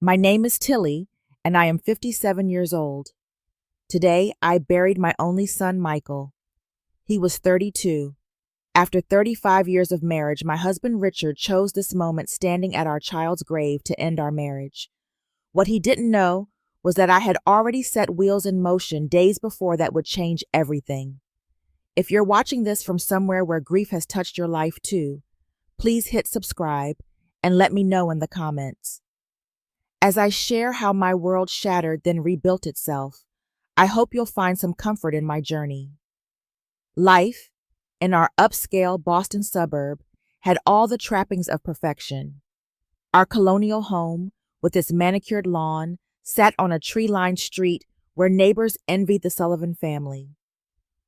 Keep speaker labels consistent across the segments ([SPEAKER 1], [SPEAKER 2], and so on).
[SPEAKER 1] My name is Tillie, and I am 57 years old. Today, I buried my only son, Michael. He was 32. After 35 years of marriage, my husband Richard chose this moment standing at our child's grave to end our marriage. What he didn't know was that I had already set wheels in motion days before that would change everything. If you're watching this from somewhere where grief has touched your life too, please hit subscribe and let me know in the comments. As I share how my world shattered then rebuilt itself, I hope you'll find some comfort in my journey. Life, in our upscale Boston suburb, had all the trappings of perfection. Our colonial home, with its manicured lawn, sat on a tree-lined street where neighbors envied the Sullivan family.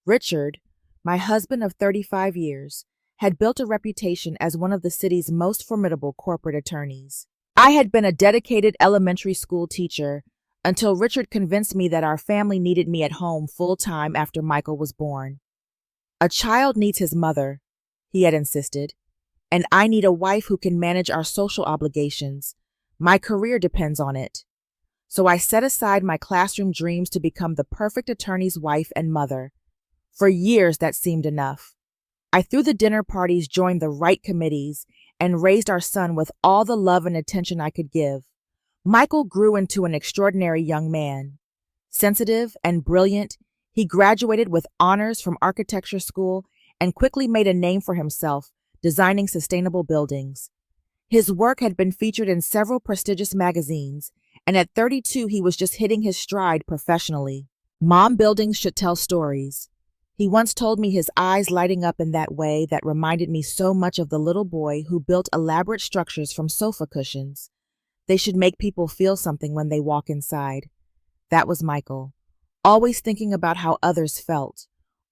[SPEAKER 1] Richard, my husband of 35 years, had built a reputation as one of the city's most formidable corporate attorneys. I had been a dedicated elementary school teacher until Richard convinced me that our family needed me at home full-time after Michael was born. "A child needs his mother," he had insisted, "and I need a wife who can manage our social obligations. My career depends on it." So I set aside my classroom dreams to become the perfect attorney's wife and mother. For years, that seemed enough. I threw the dinner parties, joined the right committees, and raised our son with all the love and attention I could give. Michael grew into an extraordinary young man. Sensitive and brilliant, he graduated with honors from architecture school and quickly made a name for himself, designing sustainable buildings. His work had been featured in several prestigious magazines, and at 32 he was just hitting his stride professionally. "Mom, buildings should tell stories." He once told me, his eyes lighting up in that way that reminded me so much of the little boy who built elaborate structures from sofa cushions. They should make people feel something when they walk inside. That was Michael, always thinking about how others felt,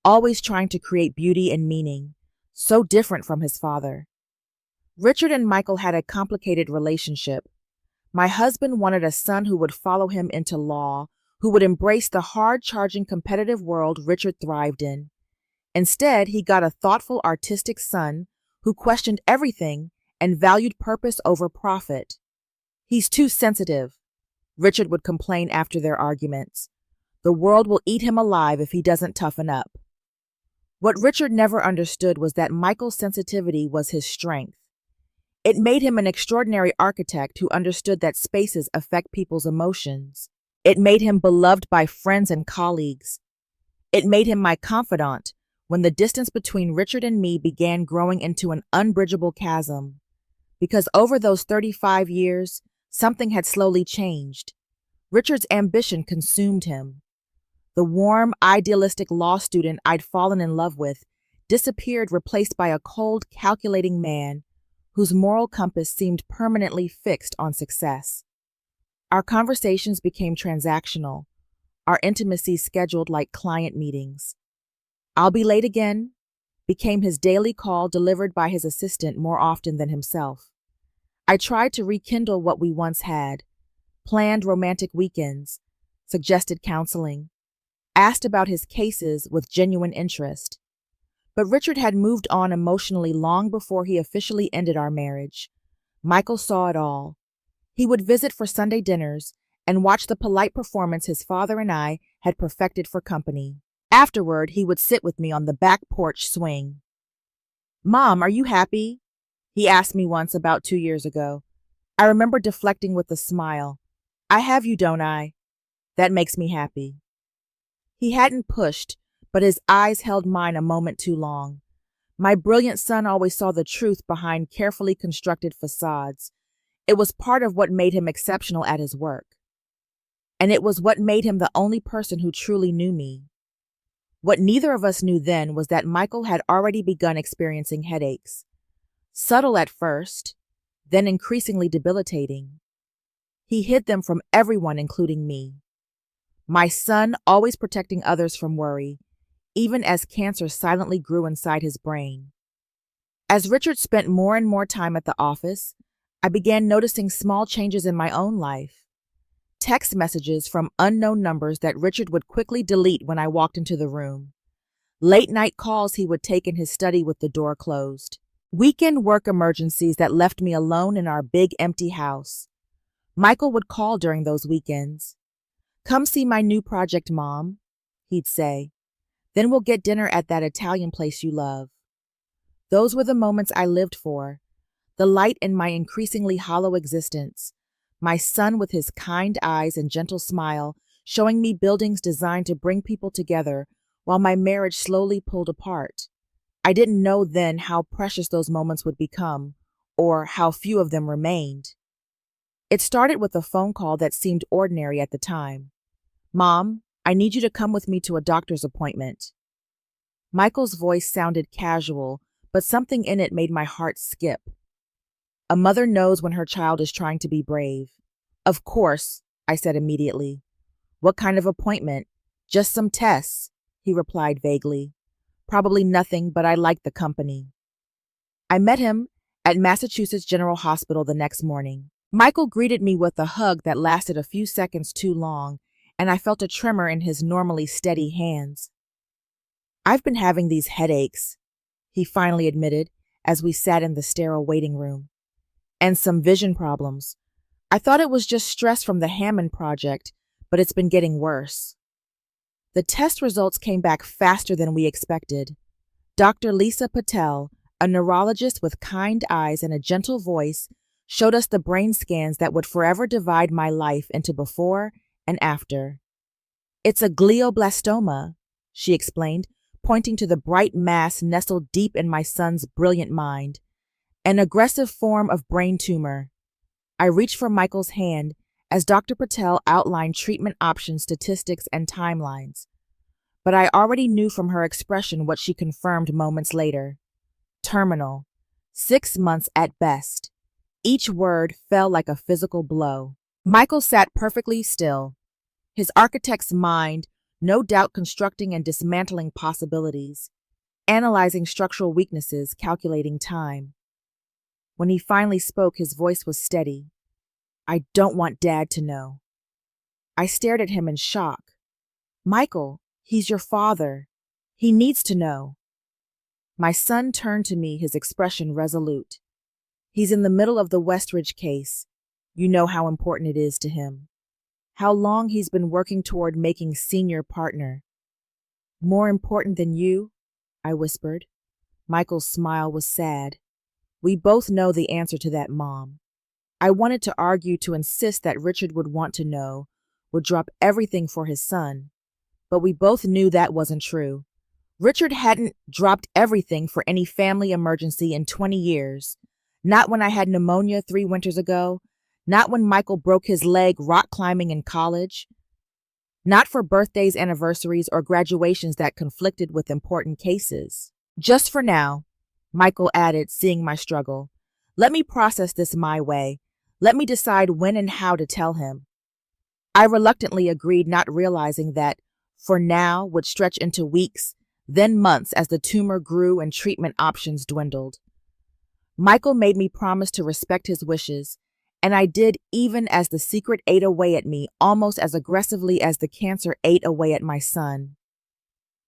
[SPEAKER 1] always trying to create beauty and meaning, so different from his father. Richard and Michael had a complicated relationship. My husband wanted a son who would follow him into law, who would embrace the hard-charging competitive world Richard thrived in. Instead, he got a thoughtful, artistic son who questioned everything and valued purpose over profit. "He's too sensitive," Richard would complain after their arguments. "The world will eat him alive if he doesn't toughen up." What Richard never understood was that Michael's sensitivity was his strength. It made him an extraordinary architect who understood that spaces affect people's emotions. It made him beloved by friends and colleagues. It made him my confidant when the distance between Richard and me began growing into an unbridgeable chasm. Because over those 35 years, something had slowly changed. Richard's ambition consumed him. The warm, idealistic law student I'd fallen in love with disappeared, replaced by a cold, calculating man whose moral compass seemed permanently fixed on success. Our conversations became transactional, our intimacy scheduled like client meetings. "I'll be late again" became his daily call, delivered by his assistant more often than himself. I tried to rekindle what we once had, planned romantic weekends, suggested counseling, asked about his cases with genuine interest. But Richard had moved on emotionally long before he officially ended our marriage. Michael saw it all. He would visit for Sunday dinners and watch the polite performance his father and I had perfected for company. Afterward, he would sit with me on the back porch swing. "Mom, are you happy?" he asked me once about 2 years ago. I remember deflecting with a smile. "I have you, don't I? That makes me happy." He hadn't pushed, but his eyes held mine a moment too long. My brilliant son always saw the truth behind carefully constructed facades. It was part of what made him exceptional at his work. And it was what made him the only person who truly knew me. What neither of us knew then was that Michael had already begun experiencing headaches. Subtle at first, then increasingly debilitating. He hid them from everyone, including me. My son, always protecting others from worry, even as cancer silently grew inside his brain. As Richard spent more and more time at the office, I began noticing small changes in my own life. Text messages from unknown numbers that Richard would quickly delete when I walked into the room. Late-night calls he would take in his study with the door closed. Weekend work emergencies that left me alone in our big empty house. Michael would call during those weekends. "Come see my new project, Mom," he'd say. "Then we'll get dinner at that Italian place you love." Those were the moments I lived for, the light in my increasingly hollow existence, my son with his kind eyes and gentle smile showing me buildings designed to bring people together while my marriage slowly pulled apart. I didn't know then how precious those moments would become, or how few of them remained. It started with a phone call that seemed ordinary at the time. "Mom, I need you to come with me to a doctor's appointment." Michael's voice sounded casual, but something in it made my heart skip. A mother knows when her child is trying to be brave. "Of course," I said immediately. "What kind of appointment?" "Just some tests," he replied vaguely. "Probably nothing, but I like the company." I met him at Massachusetts General Hospital the next morning. Michael greeted me with a hug that lasted a few seconds too long, and I felt a tremor in his normally steady hands. "I've been having these headaches," he finally admitted as we sat in the sterile waiting room. "And some vision problems. I thought it was just stress from the Hammond project, but it's been getting worse." The test results came back faster than we expected. Dr. Lisa Patel, a neurologist with kind eyes and a gentle voice, showed us the brain scans that would forever divide my life into before and after. "It's a glioblastoma," she explained, pointing to the bright mass nestled deep in my son's brilliant mind. "An aggressive form of brain tumor." I reached for Michael's hand as Dr. Patel outlined treatment options, statistics, and timelines. But I already knew from her expression what she confirmed moments later. Terminal. 6 months at best. Each word fell like a physical blow. Michael sat perfectly still, his architect's mind no doubt constructing and dismantling possibilities, analyzing structural weaknesses, calculating time. When he finally spoke, his voice was steady. "I don't want Dad to know." I stared at him in shock. "Michael, he's your father. He needs to know." My son turned to me, his expression resolute. "He's in the middle of the Westridge case. You know how important it is to him. How long he's been working toward making senior partner." "More important than you?" I whispered. Michael's smile was sad. "We both know the answer to that, Mom." I wanted to argue, to insist that Richard would want to know, would drop everything for his son. But we both knew that wasn't true. Richard hadn't dropped everything for any family emergency in 20 years. Not when I had pneumonia 3 winters ago. Not when Michael broke his leg rock climbing in college. Not for birthdays, anniversaries, or graduations that conflicted with important cases. "Just for now," Michael added, seeing my struggle. "Let me process this my way. Let me decide when and how to tell him." I reluctantly agreed, not realizing that "for now" would stretch into weeks, then months as the tumor grew and treatment options dwindled. Michael made me promise to respect his wishes, and I did, even as the secret ate away at me almost as aggressively as the cancer ate away at my son.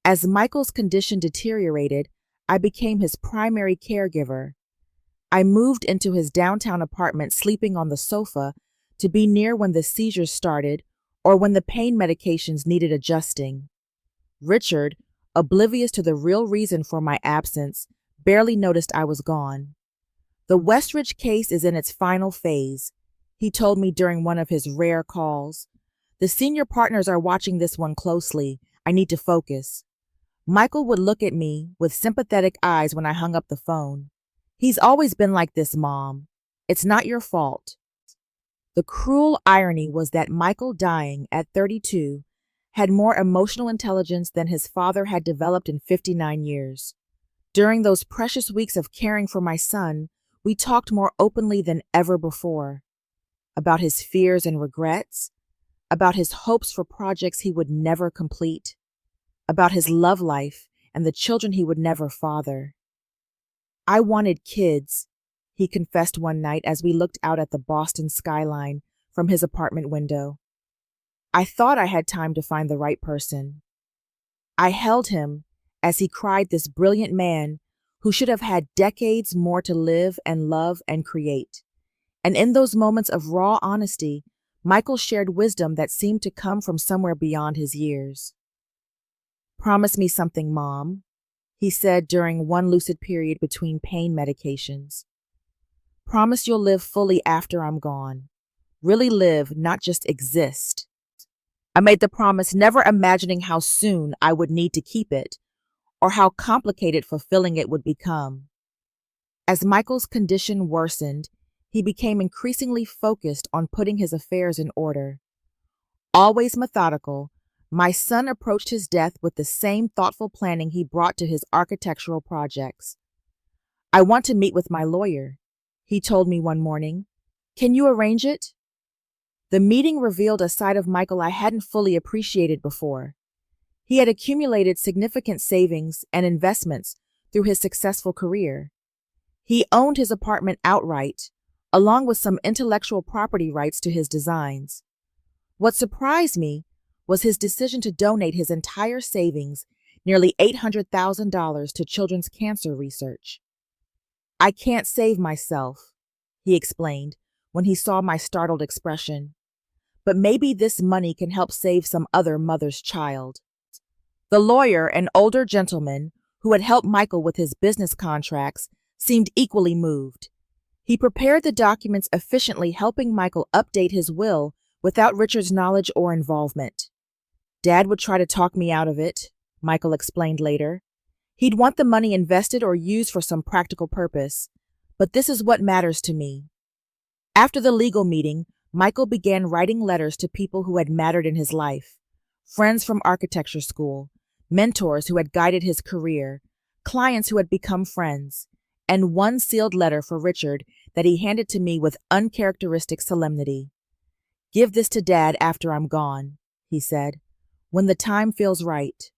[SPEAKER 1] As Michael's condition deteriorated, I became his primary caregiver. I moved into his downtown apartment, sleeping on the sofa, to be near when the seizures started or when the pain medications needed adjusting. Richard, oblivious to the real reason for my absence, barely noticed I was gone. "The Westridge case is in its final phase," he told me during one of his rare calls. "The senior partners are watching this one closely. I need to focus." Michael would look at me with sympathetic eyes when I hung up the phone. "He's always been like this, Mom. It's not your fault." The cruel irony was that Michael, dying at 32, had more emotional intelligence than his father had developed in 59 years. During those precious weeks of caring for my son, we talked more openly than ever before. About his fears and regrets, about his hopes for projects he would never complete, about his love life and the children he would never father. "I wanted kids," he confessed one night as we looked out at the Boston skyline from his apartment window. "I thought I had time to find the right person." I held him as he cried, this brilliant man who should have had decades more to live and love and create. And in those moments of raw honesty, Michael shared wisdom that seemed to come from somewhere beyond his years. "Promise me something, Mom," he said during one lucid period between pain medications. "Promise you'll live fully after I'm gone. Really live, not just exist." I made the promise, never imagining how soon I would need to keep it, or how complicated fulfilling it would become. As Michael's condition worsened, he became increasingly focused on putting his affairs in order. Always methodical, my son approached his death with the same thoughtful planning he brought to his architectural projects. "I want to meet with my lawyer," he told me one morning. "Can you arrange it?" The meeting revealed a side of Michael I hadn't fully appreciated before. He had accumulated significant savings and investments through his successful career. He owned his apartment outright, along with some intellectual property rights to his designs. What surprised me was his decision to donate his entire savings, nearly $800,000, to children's cancer research. "I can't save myself," he explained when he saw my startled expression. "But maybe this money can help save some other mother's child." The lawyer, an older gentleman who had helped Michael with his business contracts, seemed equally moved. He prepared the documents efficiently, helping Michael update his will without Richard's knowledge or involvement. "Dad would try to talk me out of it," Michael explained later. "He'd want the money invested or used for some practical purpose. But this is what matters to me." After the legal meeting, Michael began writing letters to people who had mattered in his life: friends from architecture school, mentors who had guided his career, clients who had become friends, and one sealed letter for Richard that he handed to me with uncharacteristic solemnity. "Give this to Dad after I'm gone," he said, "when the time feels right."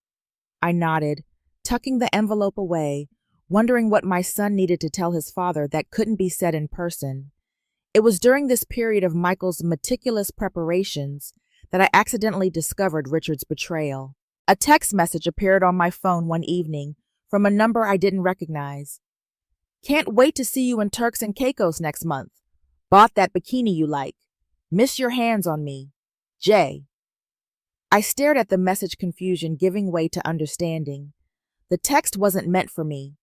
[SPEAKER 1] I nodded, tucking the envelope away, wondering what my son needed to tell his father that couldn't be said in person. It was during this period of Michael's meticulous preparations that I accidentally discovered Richard's betrayal. A text message appeared on my phone one evening from a number I didn't recognize. "Can't wait to see you in Turks and Caicos next month. Bought that bikini you like. Miss your hands on me. Jay." I stared at the message, confusion giving way to understanding. The text wasn't meant for me.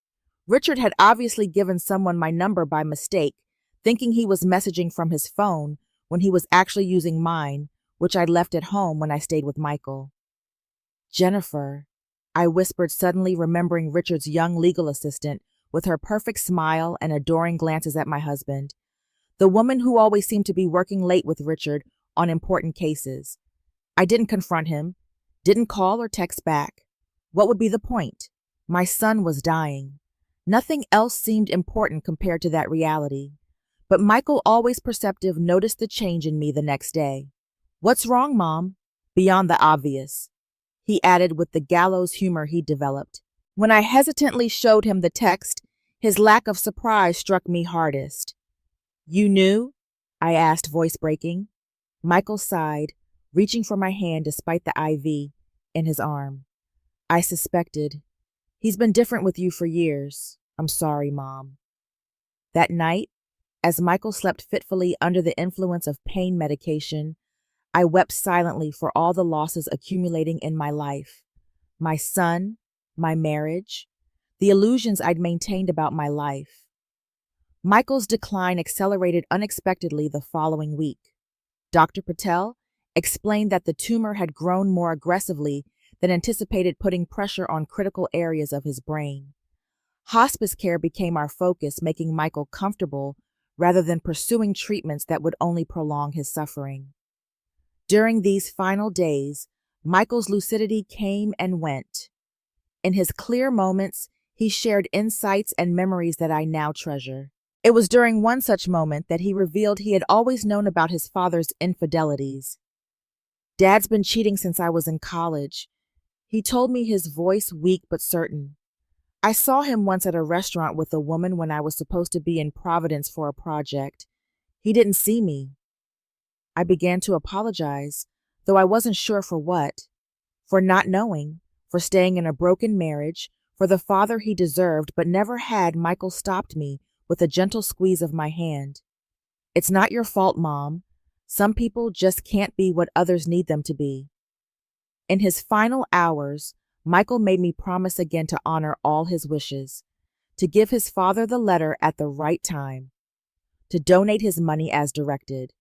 [SPEAKER 1] Richard had obviously given someone my number by mistake, thinking he was messaging from his phone when he was actually using mine, which I'd left at home when I stayed with Michael. "Jennifer," I whispered, suddenly remembering Richard's young legal assistant with her perfect smile and adoring glances at my husband, the woman who always seemed to be working late with Richard on important cases. I didn't confront him, didn't call or text back. What would be the point? My son was dying. Nothing else seemed important compared to that reality. But Michael, always perceptive, noticed the change in me the next day. "What's wrong, Mom?" "Beyond the obvious," he added with the gallows humor he'd developed. When I hesitantly showed him the text, his lack of surprise struck me hardest. "You knew?" I asked, voice breaking. Michael sighed, reaching for my hand despite the IV in his arm. "I suspected. He's been different with you for years. I'm sorry, Mom." That night, as Michael slept fitfully under the influence of pain medication, I wept silently for all the losses accumulating in my life. My son, my marriage, the illusions I'd maintained about my life. Michael's decline accelerated unexpectedly the following week. Dr. Patel explained that the tumor had grown more aggressively than anticipated, putting pressure on critical areas of his brain. Hospice care became our focus, making Michael comfortable rather than pursuing treatments that would only prolong his suffering. During these final days, Michael's lucidity came and went. In his clear moments, he shared insights and memories that I now treasure. It was during one such moment that he revealed he had always known about his father's infidelities. "Dad's been cheating since I was in college," he told me, his voice weak but certain. "I saw him once at a restaurant with a woman when I was supposed to be in Providence for a project. He didn't see me." I began to apologize, though I wasn't sure for what. For not knowing, for staying in a broken marriage, for the father he deserved but never had. Michael stopped me with a gentle squeeze of my hand. It's not your fault, Mom. Some people just can't be what others need them to be. In his final hours, Michael made me promise again to honor all his wishes, to give his father the letter at the right time, to donate his money as directed,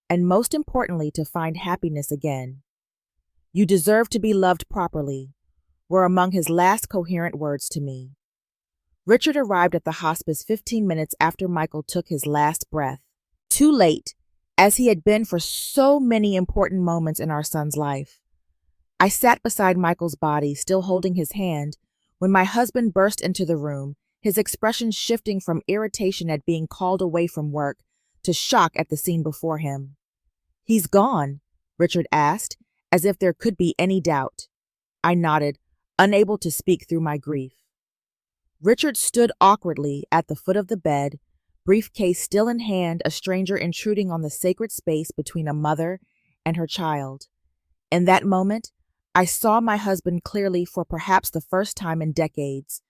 [SPEAKER 1] and most importantly, to find happiness again. You deserve to be loved properly, were among his last coherent words to me. Richard arrived at the hospice 15 minutes after Michael took his last breath. Too late, as he had been for so many important moments in our son's life. I sat beside Michael's body, still holding his hand, when my husband burst into the room, his expression shifting from irritation at being called away from work to shock at the scene before him. "He's gone?" Richard asked, as if there could be any doubt. I nodded, unable to speak through my grief. Richard stood awkwardly at the foot of the bed, briefcase still in hand, a stranger intruding on the sacred space between a mother and her child. In that moment, I saw my husband clearly for perhaps the first time in decades,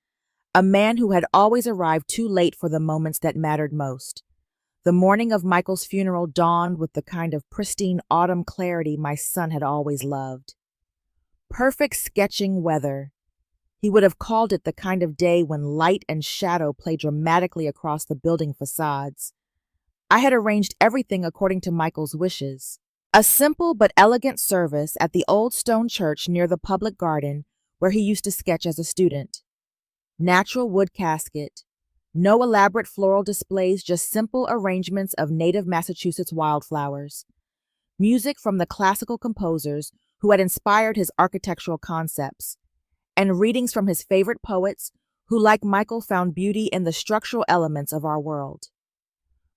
[SPEAKER 1] a man who had always arrived too late for the moments that mattered most. The morning of Michael's funeral dawned with the kind of pristine autumn clarity my son had always loved. Perfect sketching weather. He would have called it the kind of day when light and shadow play dramatically across the building facades. I had arranged everything according to Michael's wishes. A simple but elegant service at the old stone church near the public garden where he used to sketch as a student. Natural wood casket. No elaborate floral displays, just simple arrangements of native Massachusetts wildflowers. Music from the classical composers who had inspired his architectural concepts, and readings from his favorite poets who, like Michael, found beauty in the structural elements of our world.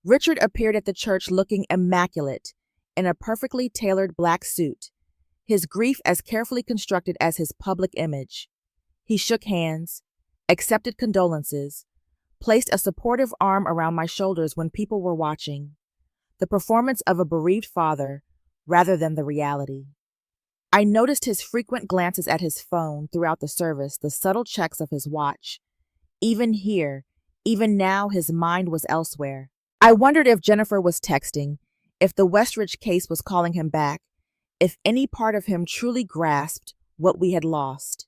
[SPEAKER 1] Richard appeared at the church looking immaculate, in a perfectly tailored black suit, his grief as carefully constructed as his public image. He shook hands, accepted condolences, placed a supportive arm around my shoulders when people were watching, the performance of a bereaved father rather than the reality. I noticed his frequent glances at his phone throughout the service, the subtle checks of his watch. Even here, even now, his mind was elsewhere. I wondered if Jennifer was texting, if the Westridge case was calling him back, if any part of him truly grasped what we had lost.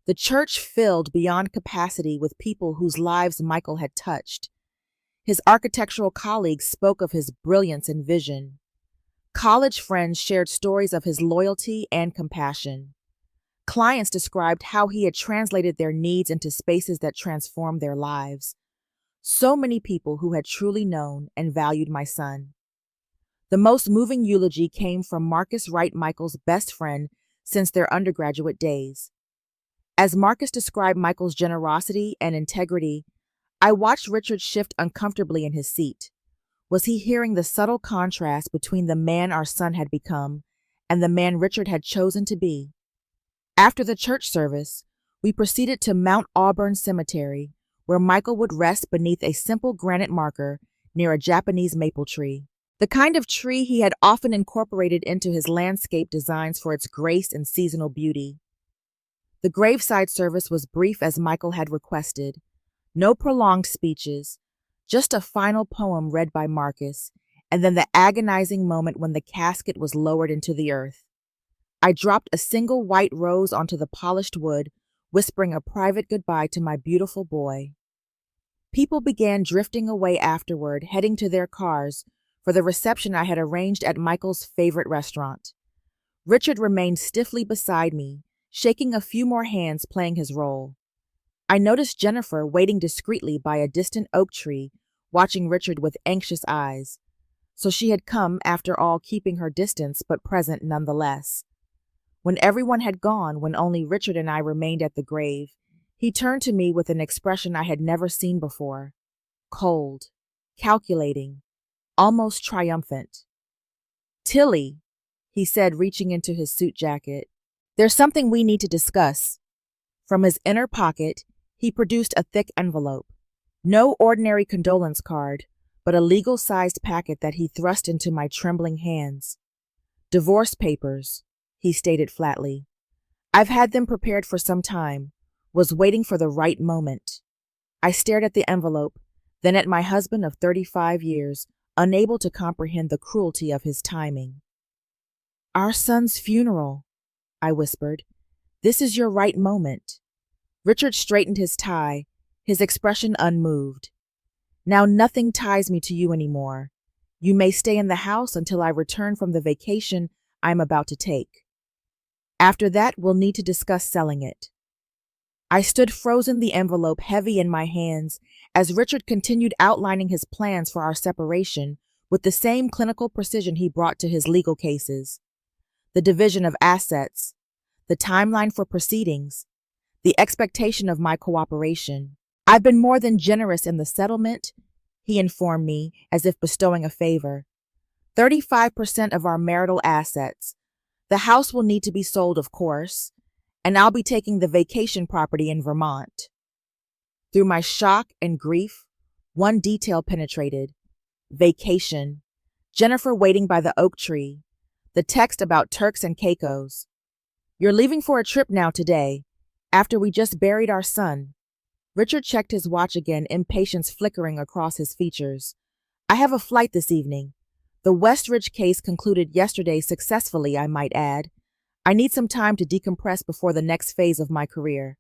[SPEAKER 1] The church filled beyond capacity with people whose lives Michael had touched. His architectural colleagues spoke of his brilliance and vision. College friends shared stories of his loyalty and compassion. Clients described how he had translated their needs into spaces that transformed their lives. So many people who had truly known and valued my son. The most moving eulogy came from Marcus Wright, Michael's best friend since their undergraduate days. As Marcus described Michael's generosity and integrity, I watched Richard shift uncomfortably in his seat. Was he hearing the subtle contrast between the man our son had become and the man Richard had chosen to be? After the church service, we proceeded to Mount Auburn Cemetery, where Michael would rest beneath a simple granite marker near a Japanese maple tree, the kind of tree he had often incorporated into his landscape designs for its grace and seasonal beauty. The graveside service was brief as Michael had requested. No prolonged speeches, just a final poem read by Marcus, and then the agonizing moment when the casket was lowered into the earth. I dropped a single white rose onto the polished wood, whispering a private goodbye to my beautiful boy. People began drifting away afterward, heading to their cars for the reception I had arranged at Michael's favorite restaurant. Richard remained stiffly beside me, shaking a few more hands playing his role. I noticed Jennifer waiting discreetly by a distant oak tree, watching Richard with anxious eyes. So she had come, after all, keeping her distance, but present nonetheless. When everyone had gone, when only Richard and I remained at the grave, he turned to me with an expression I had never seen before. Cold, calculating, almost triumphant. "Tillie," he said, reaching into his suit jacket, "there's something we need to discuss." From his inner pocket, he produced a thick envelope. No ordinary condolence card, but a legal-sized packet that he thrust into my trembling hands. "Divorce papers," he stated flatly. "I've had them prepared for some time, was waiting for the right moment." I stared at the envelope, then at my husband of 35 years, unable to comprehend the cruelty of his timing. "Our son's funeral," I whispered. "This is your right moment." Richard straightened his tie, his expression unmoved. "Now nothing ties me to you anymore. You may stay in the house until I return from the vacation I am about to take. After that, we'll need to discuss selling it." I stood frozen, the envelope heavy in my hands, as Richard continued outlining his plans for our separation with the same clinical precision he brought to his legal cases. The division of assets, the timeline for proceedings, the expectation of my cooperation. "I've been more than generous in the settlement," he informed me, as if bestowing a favor. 35% of our marital assets. The house will need to be sold, of course, and I'll be taking the vacation property in Vermont. Through my shock and grief, one detail penetrated. Vacation. Jennifer waiting by the oak tree. The text about Turks and Caicos. "You're leaving for a trip now today, after we just buried our son." Richard checked his watch again, impatience flickering across his features. "I have a flight this evening. The Westridge case concluded yesterday successfully, I might add. I need some time to decompress before the next phase of my career."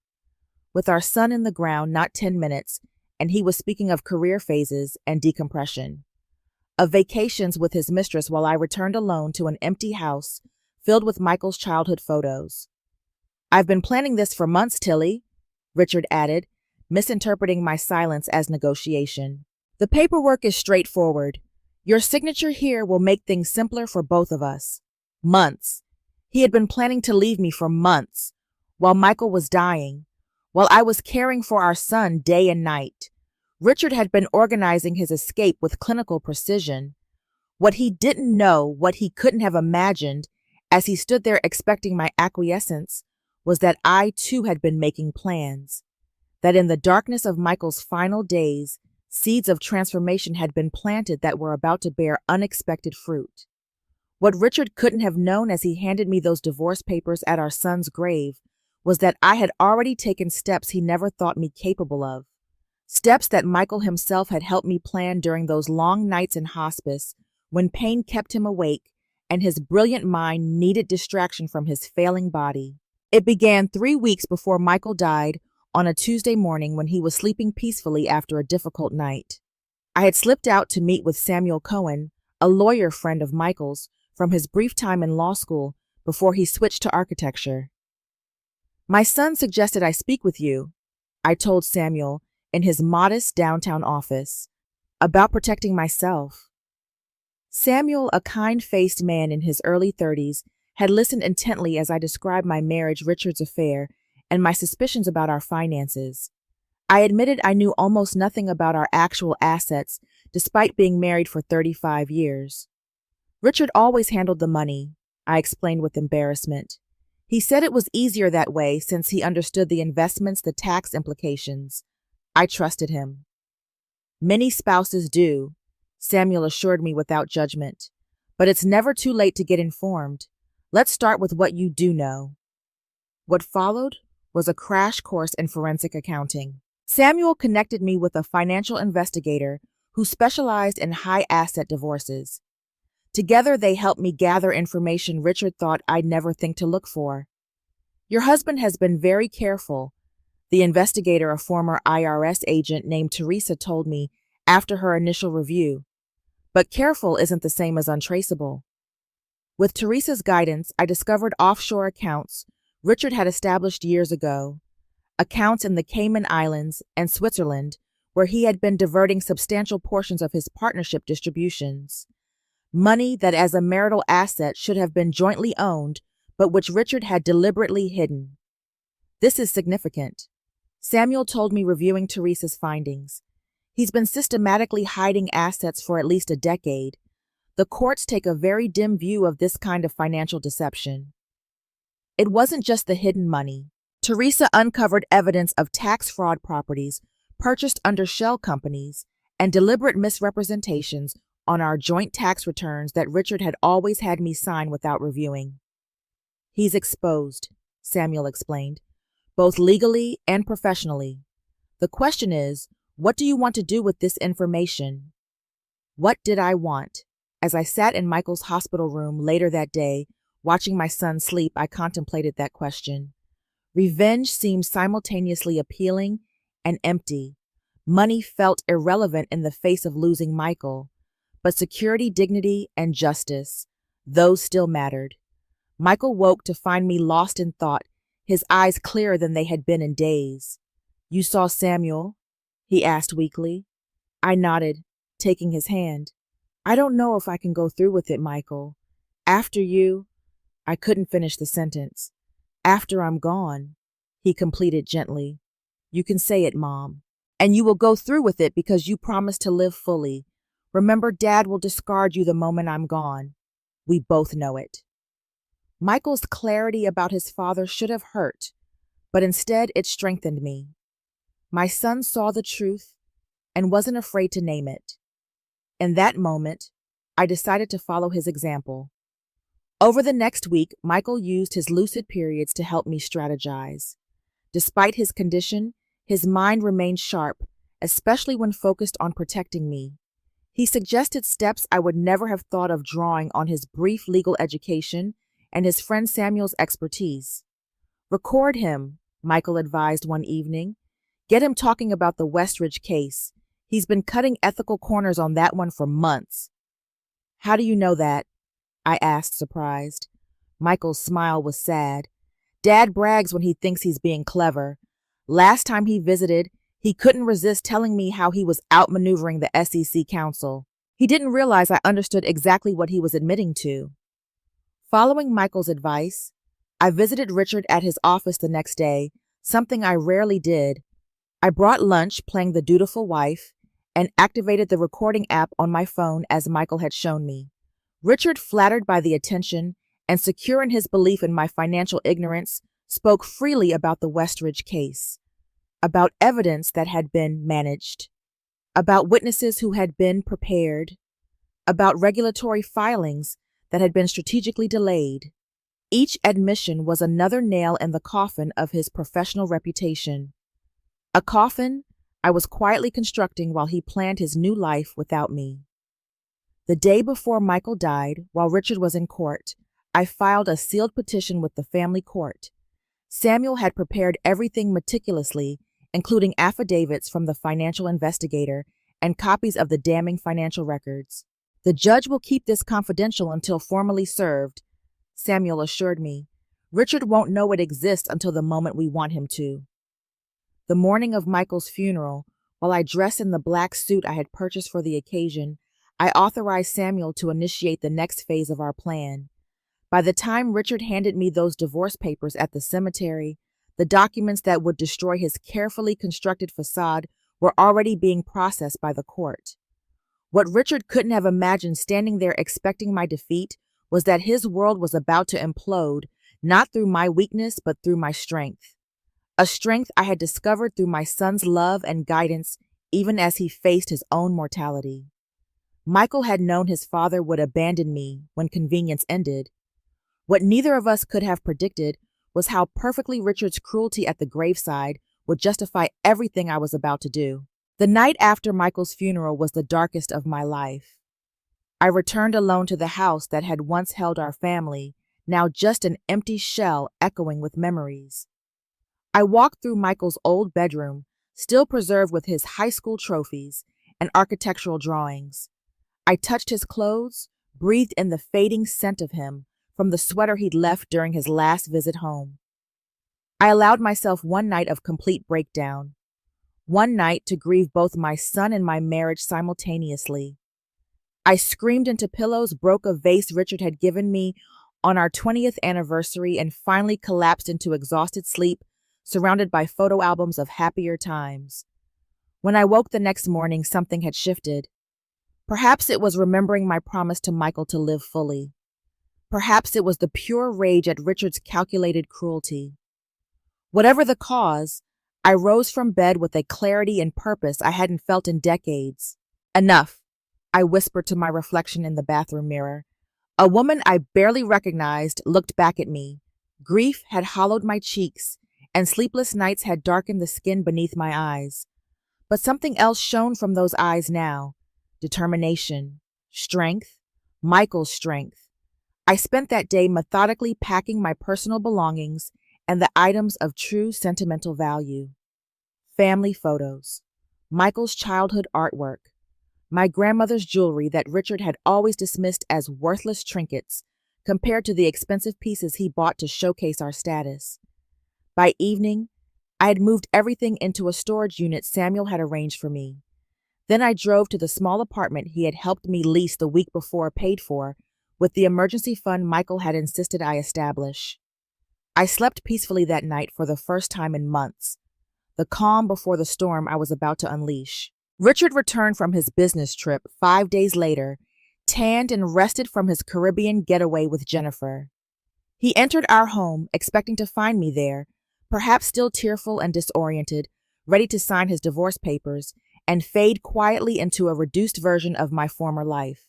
[SPEAKER 1] With our son in the ground, not 10 minutes, and he was speaking of career phases and decompression. Of vacations with his mistress while I returned alone to an empty house filled with Michael's childhood photos. "I've been planning this for months, Tillie," Richard added, misinterpreting my silence as negotiation. "The paperwork is straightforward. Your signature here will make things simpler for both of us." Months. He had been planning to leave me for months, while Michael was dying, while I was caring for our son day and night. Richard had been organizing his escape with clinical precision. What he didn't know, what he couldn't have imagined, as he stood there expecting my acquiescence, was that I too had been making plans. That in the darkness of Michael's final days, seeds of transformation had been planted that were about to bear unexpected fruit. What Richard couldn't have known as he handed me those divorce papers at our son's grave was that I had already taken steps he never thought me capable of. Steps that Michael himself had helped me plan during those long nights in hospice when pain kept him awake and his brilliant mind needed distraction from his failing body. It began 3 weeks before Michael died on a Tuesday morning when he was sleeping peacefully after a difficult night. I had slipped out to meet with Samuel Cohen, a lawyer friend of Michael's, from his brief time in law school before he switched to architecture. "My son suggested I speak with you," I told Samuel in his modest downtown office, "about protecting myself." Samuel, a kind-faced man in his early 30s, had listened intently as I described my marriage, Richard's affair, and my suspicions about our finances. I admitted I knew almost nothing about our actual assets, despite being married for 35 years. "Richard always handled the money," I explained with embarrassment. "He said it was easier that way since he understood the investments, the tax implications. I trusted him." "Many spouses do," Samuel assured me without judgment. "But it's never too late to get informed. Let's start with what you do know." What followed was a crash course in forensic accounting. Samuel connected me with a financial investigator who specialized in high-asset divorces. Together, they helped me gather information Richard thought I'd never think to look for. "Your husband has been very careful," the investigator, a former IRS agent named Teresa, told me after her initial review. "But careful isn't the same as untraceable." With Teresa's guidance, I discovered offshore accounts Richard had established years ago, accounts in the Cayman Islands and Switzerland, where he had been diverting substantial portions of his partnership distributions. Money that as a marital asset should have been jointly owned, but which Richard had deliberately hidden. "This is significant," Samuel told me, reviewing Teresa's findings. "He's been systematically hiding assets for at least a decade. The courts take a very dim view of this kind of financial deception." It wasn't just the hidden money. Teresa uncovered evidence of tax fraud properties purchased under shell companies and deliberate misrepresentations on our joint tax returns that Richard had always had me sign without reviewing. "He's exposed," Samuel explained, "both legally and professionally. The question is, what do you want to do with this information?" What did I want? As I sat in Michael's hospital room later that day, watching my son sleep, I contemplated that question. Revenge seemed simultaneously appealing and empty. Money felt irrelevant in the face of losing Michael, but security, dignity, and justice, those still mattered. Michael woke to find me lost in thought, his eyes clearer than they had been in days. "You saw Samuel?" he asked weakly. I nodded, taking his hand. "I don't know if I can go through with it, Michael. After you—" I couldn't finish the sentence. "After I'm gone," he completed gently. "You can say it, Mom. And you will go through with it because you promised to live fully. Remember, Dad will discard you the moment I'm gone. We both know it." Michael's clarity about his father should have hurt, but instead it strengthened me. My son saw the truth and wasn't afraid to name it. In that moment, I decided to follow his example. Over the next week, Michael used his lucid periods to help me strategize. Despite his condition, his mind remained sharp, especially when focused on protecting me. He suggested steps I would never have thought of, drawing on his brief legal education and his friend Samuel's expertise. "Record him," Michael advised one evening. "Get him talking about the Westridge case. He's been cutting ethical corners on that one for months." "How do you know that?" I asked, surprised. Michael's smile was sad. "Dad brags when he thinks he's being clever. Last time he visited, he couldn't resist telling me how he was outmaneuvering the SEC counsel. He didn't realize I understood exactly what he was admitting to." Following Michael's advice, I visited Richard at his office the next day, something I rarely did. I brought lunch, playing the dutiful wife, and activated the recording app on my phone as Michael had shown me. Richard, flattered by the attention and secure in his belief in my financial ignorance, spoke freely about the Westridge case, about evidence that had been managed, about witnesses who had been prepared, about regulatory filings that had been strategically delayed. Each admission was another nail in the coffin of his professional reputation, a coffin I was quietly constructing while he planned his new life without me. The day before Michael died, while Richard was in court, I filed a sealed petition with the family court. Samuel had prepared everything meticulously, including affidavits from the financial investigator and copies of the damning financial records. "The judge will keep this confidential until formally served," Samuel assured me. "Richard won't know it exists until the moment we want him to." The morning of Michael's funeral, while I dressed in the black suit I had purchased for the occasion, I authorized Samuel to initiate the next phase of our plan. By the time Richard handed me those divorce papers at the cemetery, the documents that would destroy his carefully constructed facade were already being processed by the court. What Richard couldn't have imagined standing there expecting my defeat was that his world was about to implode, not through my weakness, but through my strength. A strength I had discovered through my son's love and guidance, even as he faced his own mortality. Michael had known his father would abandon me when convenience ended. What neither of us could have predicted was how perfectly Richard's cruelty at the graveside would justify everything I was about to do. The night after Michael's funeral was the darkest of my life. I returned alone to the house that had once held our family, now just an empty shell echoing with memories. I walked through Michael's old bedroom, still preserved with his high school trophies and architectural drawings. I touched his clothes, breathed in the fading scent of him from the sweater he'd left during his last visit home. I allowed myself one night of complete breakdown, one night to grieve both my son and my marriage simultaneously. I screamed into pillows, broke a vase Richard had given me on our 20th anniversary, and finally collapsed into exhausted sleep, surrounded by photo albums of happier times. When I woke the next morning, something had shifted. Perhaps it was remembering my promise to Michael to live fully. Perhaps it was the pure rage at Richard's calculated cruelty. Whatever the cause, I rose from bed with a clarity and purpose I hadn't felt in decades. "Enough," I whispered to my reflection in the bathroom mirror. A woman I barely recognized looked back at me. Grief had hollowed my cheeks, and sleepless nights had darkened the skin beneath my eyes. But something else shone from those eyes now. determination, strength, Michael's strength. I spent that day methodically packing my personal belongings and the items of true sentimental value. Family photos, Michael's childhood artwork, my grandmother's jewelry that Richard had always dismissed as worthless trinkets compared to the expensive pieces he bought to showcase our status. By evening, I had moved everything into a storage unit Samuel had arranged for me. Then I drove to the small apartment he had helped me lease the week before paid for with the emergency fund Michael had insisted I establish. I slept peacefully that night for the first time in months, the calm before the storm I was about to unleash. Richard returned from his business trip 5 days later, tanned and rested from his Caribbean getaway with Jennifer. He entered our home, expecting to find me there, perhaps still tearful and disoriented, ready to sign his divorce papers, and fade quietly into a reduced version of my former life.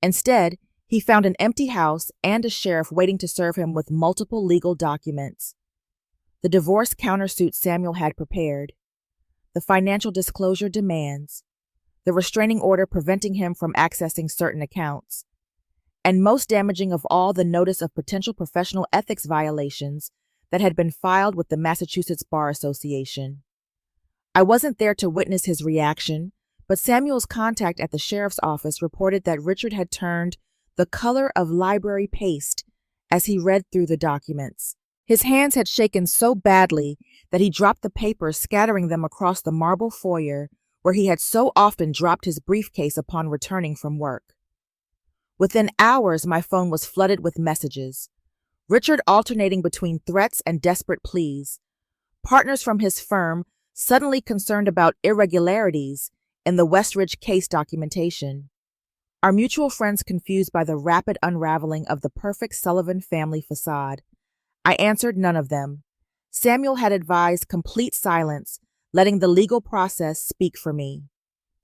[SPEAKER 1] Instead, he found an empty house and a sheriff waiting to serve him with multiple legal documents. The divorce countersuit Samuel had prepared, the financial disclosure demands, the restraining order preventing him from accessing certain accounts, and most damaging of all, the notice of potential professional ethics violations that had been filed with the Massachusetts Bar Association. I wasn't there to witness his reaction, but Samuel's contact at the sheriff's office reported that Richard had turned the color of library paste as he read through the documents. His hands had shaken so badly that he dropped the papers, scattering them across the marble foyer where he had so often dropped his briefcase upon returning from work. Within hours, my phone was flooded with messages, Richard alternating between threats and desperate pleas, partners from his firm suddenly concerned about irregularities in the Westridge case documentation, our mutual friends confused by the rapid unraveling of the perfect Sullivan family facade. I answered none of them. Samuel had advised complete silence, letting the legal process speak for me.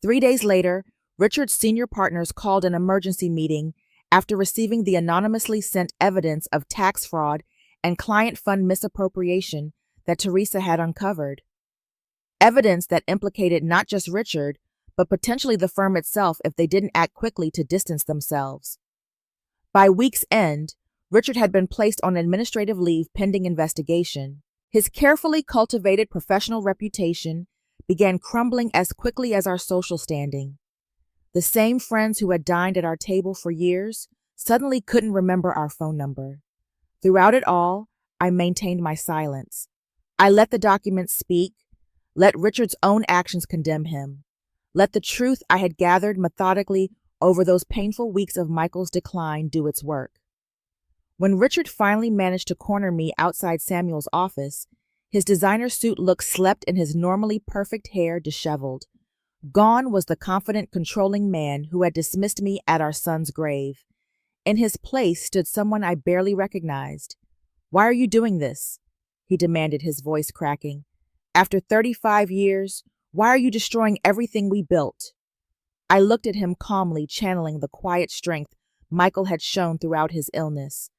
[SPEAKER 1] 3 days later, Richard's senior partners called an emergency meeting after receiving the anonymously sent evidence of tax fraud and client fund misappropriation that Teresa had uncovered. Evidence that implicated not just Richard, but potentially the firm itself if they didn't act quickly to distance themselves. By week's end, Richard had been placed on administrative leave pending investigation. His carefully cultivated professional reputation began crumbling as quickly as our social standing. The same friends who had dined at our table for years suddenly couldn't remember our phone number. Throughout it all, I maintained my silence. I let the documents speak, let Richard's own actions condemn him, let the truth I had gathered methodically over those painful weeks of Michael's decline do its work. When Richard finally managed to corner me outside Samuel's office, his designer suit look slept in his normally perfect hair disheveled. Gone was the confident, controlling man who had dismissed me at our son's grave. In his place stood someone I barely recognized. "Why are you doing this?" he demanded, his voice cracking. "After 35 years, why are you destroying everything we built?" I looked at him calmly, channeling the quiet strength Michael had shown throughout his illness.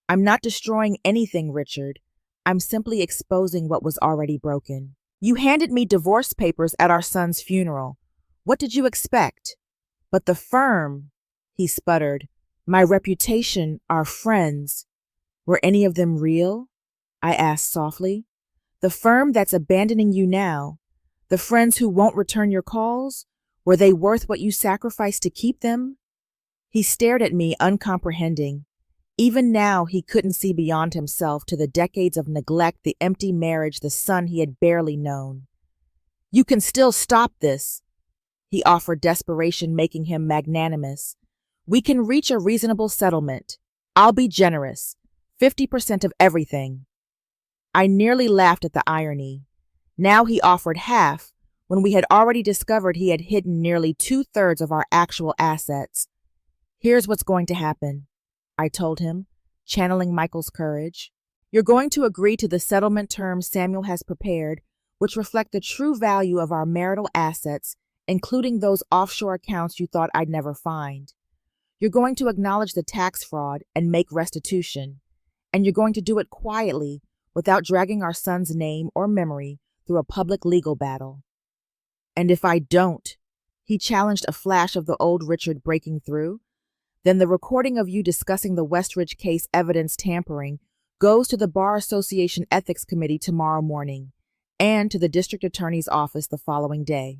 [SPEAKER 1] "I'm not destroying anything, Richard. I'm simply exposing what was already broken. You handed me divorce papers at our son's funeral. What did you expect?" "But the firm," he sputtered, "my reputation, our friends. Were any of them real?" I asked softly. "The firm that's abandoning you now, the friends who won't return your calls, were they worth what you sacrificed to keep them?" He stared at me, uncomprehending. Even now, he couldn't see beyond himself to the decades of neglect, the empty marriage, the son he had barely known. "You can still stop this," he offered, desperation making him magnanimous. "We can reach a reasonable settlement. I'll be generous. 50% of everything." I nearly laughed at the irony. Now he offered half, when we had already discovered he had hidden nearly 2/3 of our actual assets. "Here's what's going to happen," I told him, channeling Michael's courage. "You're going to agree to the settlement terms Samuel has prepared, which reflect the true value of our marital assets, including those offshore accounts you thought I'd never find. You're going to acknowledge the tax fraud and make restitution, and you're going to do it quietly without dragging our son's name or memory through a public legal battle." "And if I don't?" he challenged, a flash of the old Richard breaking through. Then the recording of you discussing the Westridge case evidence tampering goes to the Bar Association Ethics Committee tomorrow morning and to the district attorney's office the following day.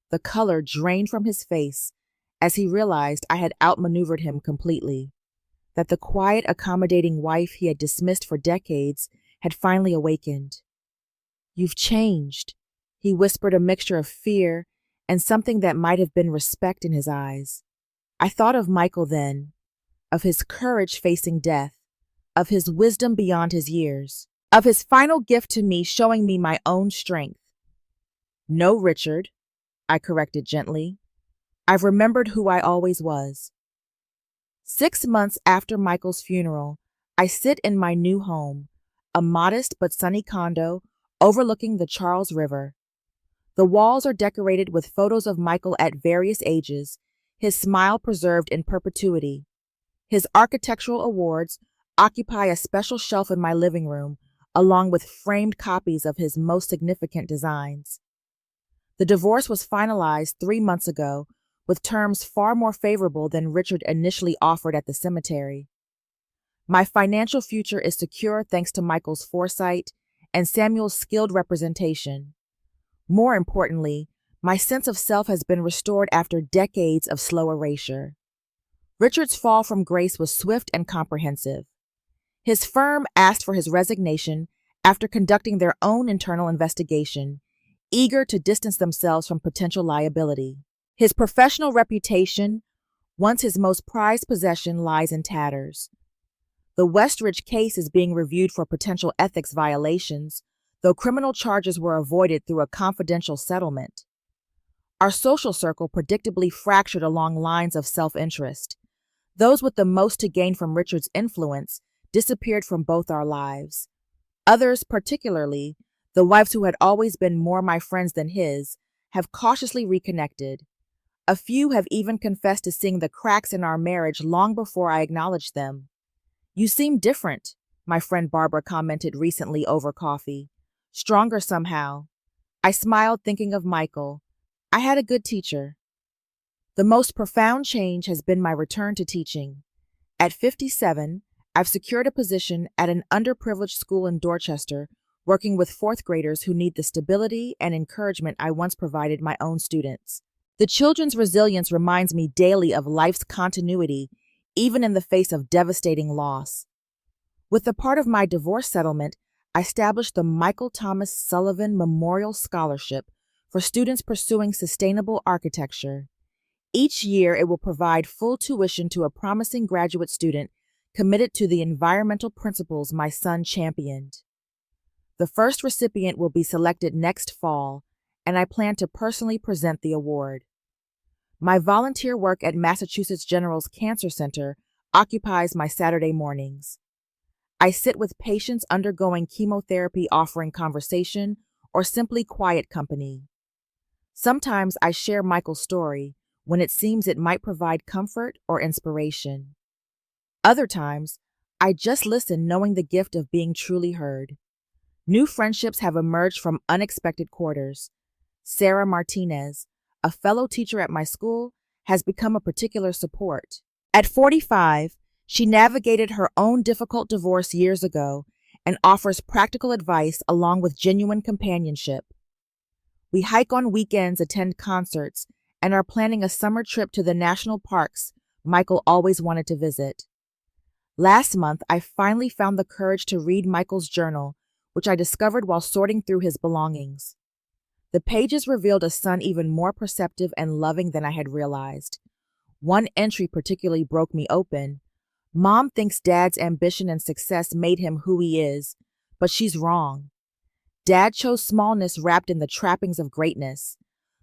[SPEAKER 1] The color drained from his face as he realized I had outmaneuvered him completely, that the quiet, accommodating wife he had dismissed for decades had finally awakened. "You've changed," he whispered, a mixture of fear and something that might have been respect in his eyes. I thought of Michael then, of his courage facing death, of his wisdom beyond his years, of his final gift to me showing me my own strength. "No, Richard," I corrected gently. "I've remembered who I always was." 6 months after Michael's funeral, I sit in my new home, a modest but sunny condo overlooking the Charles River. The walls are decorated with photos of Michael at various ages, his smile preserved in perpetuity. His architectural awards occupy a special shelf in my living room, along with framed copies of his most significant designs. The divorce was finalized 3 months ago, with terms far more favorable than Richard initially offered at the cemetery. My financial future is secure thanks to Michael's foresight and Samuel's skilled representation. More importantly, my sense of self has been restored after decades of slow erasure. Richard's fall from grace was swift and comprehensive. His firm asked for his resignation after conducting their own internal investigation, eager to distance themselves from potential liability. His professional reputation, once his most prized possession, lies in tatters. The Westridge case is being reviewed for potential ethics violations, though criminal charges were avoided through a confidential settlement. Our social circle predictably fractured along lines of self-interest. Those with the most to gain from Richard's influence disappeared from both our lives. Others, particularly the wives who had always been more my friends than his, have cautiously reconnected. A few have even confessed to seeing the cracks in our marriage long before I acknowledged them. "You seem different," my friend Barbara commented recently over coffee. "Stronger somehow." I smiled, thinking of Michael. I had a good teacher. The most profound change has been my return to teaching. At 57, I've secured a position at an underprivileged school in Dorchester, working with fourth graders who need the stability and encouragement I once provided my own students. The children's resilience reminds me daily of life's continuity, even in the face of devastating loss. With the part of my divorce settlement, I established the Michael Thomas Sullivan Memorial Scholarship for students pursuing sustainable architecture. Each year, it will provide full tuition to a promising graduate student committed to the environmental principles my son championed. The first recipient will be selected next fall, and I plan to personally present the award. My volunteer work at Massachusetts General's Cancer Center occupies my Saturday mornings. I sit with patients undergoing chemotherapy, offering conversation or simply quiet company. Sometimes I share Michael's story when it seems it might provide comfort or inspiration. Other times, I just listen, knowing the gift of being truly heard. New friendships have emerged from unexpected quarters. Sarah Martinez, a fellow teacher at my school, has become a particular support. At 45, she navigated her own difficult divorce years ago and offers practical advice along with genuine companionship. We hike on weekends, attend concerts, and are planning a summer trip to the national parks Michael always wanted to visit. Last month, I finally found the courage to read Michael's journal, which I discovered while sorting through his belongings. The pages revealed a son even more perceptive and loving than I had realized. One entry particularly broke me open. "Mom thinks Dad's ambition and success made him who he is, but she's wrong. Dad chose smallness wrapped in the trappings of greatness.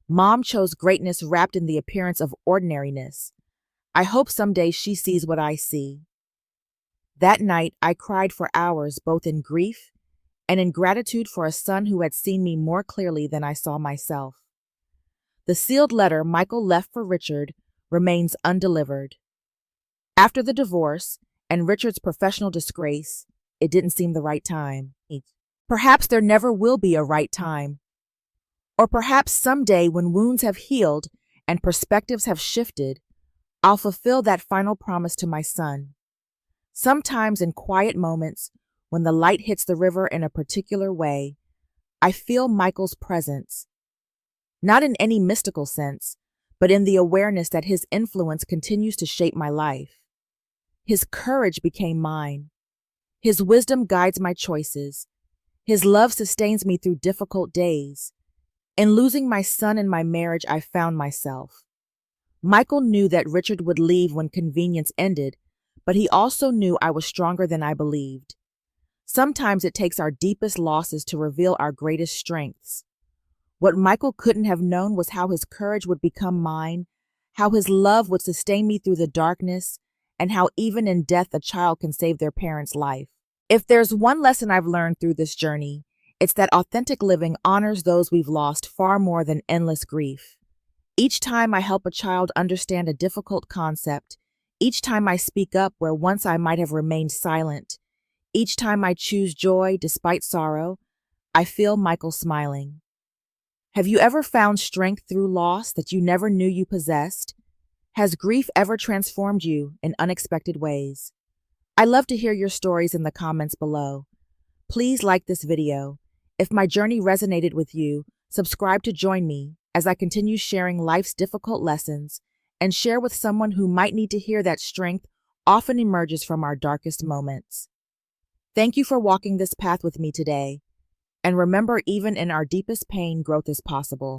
[SPEAKER 1] Mom chose greatness wrapped in the appearance of ordinariness. I hope someday she sees what I see." That night, I cried for hours, both in grief and in gratitude for a son who had seen me more clearly than I saw myself. The sealed letter Michael left for Richard remains undelivered. After the divorce and Richard's professional disgrace, it didn't seem the right time. Perhaps there never will be a right time. Or perhaps someday, when wounds have healed and perspectives have shifted, I'll fulfill that final promise to my son. Sometimes in quiet moments, when the light hits the river in a particular way, I feel Michael's presence, not in any mystical sense, but in the awareness that his influence continues to shape my life. His courage became mine. His wisdom guides my choices. His love sustains me through difficult days. In losing my son in my marriage, I found myself. Michael knew that Richard would leave when convenience ended, but he also knew I was stronger than I believed. Sometimes it takes our deepest losses to reveal our greatest strengths. What Michael couldn't have known was how his courage would become mine, how his love would sustain me through the darkness, and how even in death a child can save their parent's life. If there's one lesson I've learned through this journey, it's that authentic living honors those we've lost far more than endless grief. Each time I help a child understand a difficult concept, each time I speak up where once I might have remained silent, each time I choose joy despite sorrow, I feel Michael smiling. Have you ever found strength through loss that you never knew you possessed? Has grief ever transformed you in unexpected ways? I love to hear your stories in the comments below. Please like this video. If my journey resonated with you, subscribe to join me as I continue sharing life's difficult lessons and share with someone who might need to hear that strength often emerges from our darkest moments. Thank you for walking this path with me today. And remember, even in our deepest pain, growth is possible.